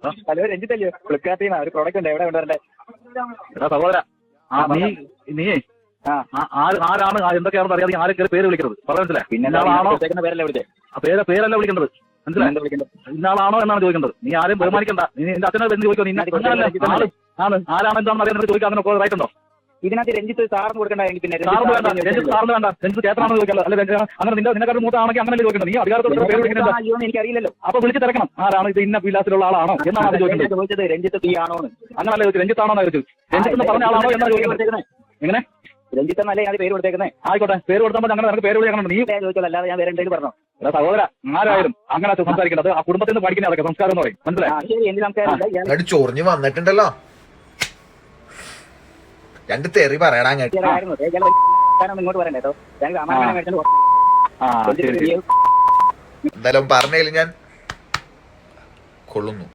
Hello രഞ്ജിത്തല്ലേ? ഫ്ലിപ്കാർട്ടിൽ ഒരു product ഉണ്ട്, എവിടെ കൊണ്ടുവരണ്ടേ? എടാ സഹോദര, നീയേ ആരാണ് എന്തൊക്കെയാണെന്ന് അറിയാതെ ആരെ കയറി പേര് വിളിക്കുന്നത് പറയാൻ മനസ്സിലായി. പിന്നെ ഇന്നാളാണോ പേരല്ലേ വിളിച്ചേ? പേരല്ല വിളിക്കേണ്ടത്, മനസ്സിലായി? ഇന്നാളാണോ എന്നാണ് ചോദിക്കേണ്ടത്. നീ ആരും ബഹുമാനിക്കണ്ട. നീ നിന്റെ അച്ഛനെ എന്ന് ചോദിക്കോ. ആരാണ് എന്താണെന്ന് അറിയാൻ ചോദിക്കാൻ അതിനൊക്കെ റൈറ്റ് ഉണ്ടോ? ഇതിനകത്ത് രഞ്ജിത്ത് സാറിന് കൊടുക്കണ്ടെങ്കിൽ പിന്നെ സാറിന് വേണ്ട, രഞ്ജിത്ത് സാറിന് വേണ്ട, രഞ്ജിത്ത് ചേട്ടനാണെന്ന് ചോദിക്കാമല്ലോ. അല്ലെ അങ്ങനെ നിന്നെക്കാട്ട് മൂത്താണെങ്കിൽ അങ്ങനെ ചോദിക്കണം. നീ അധികാരത്തോടെ പേര് വിളിക്കുന്നത് എനിക്കറിയില്ലല്ലോ. അപ്പൊ വിളിച്ച് തിരക്കണം. ആരാണ് ഇത് ഇന്ന വിലാസിലുള്ള ആളാണോ എന്നാണ് ചോദിക്കുന്നത്. ചോദിച്ചത് രഞ്ജിത്ത് പി ആണോ? അങ്ങനല്ല ചോദിച്ചു, രഞ്ജിത്താണോ ചോദിച്ചു. രഞ്ജിത്ത് എന്ന് പറഞ്ഞ ആളാണോ എന്നാണ് ചോദിക്കുന്നത്. എങ്ങനെ രഞ്ജിത്ത് എന്നല്ലേ ഞാൻ പേര് കൊടുത്തേക്കുന്നത്? ആയിക്കോട്ടെ, പേര് കൊടുത്താൽ അങ്ങനെ നിനക്ക് പേര് വിളിക്കണം. നീ ചോദിച്ചോ, അല്ലാതെ ഞാൻ വേറെ എന്തെങ്കിലും പറഞ്ഞോ? സഹോദര, ആരായാലും അങ്ങനെ സംസാരിക്കേണ്ടത് ആ കുടുംബത്തിൽ നിന്ന് പഠിക്കുന്ന അതൊക്കെ സംസ്കാരം എന്ന് പറയും, മനസ്സിലായി? ചൊറിഞ്ഞു വന്നിട്ടുണ്ടല്ലോ. രണ്ട് തെറി പറയടാ. ഇങ്ങോട്ട് പറയണ്ടോ? എന്തായാലും പറഞ്ഞതിൽ ഞാൻ കൊള്ളുന്നു.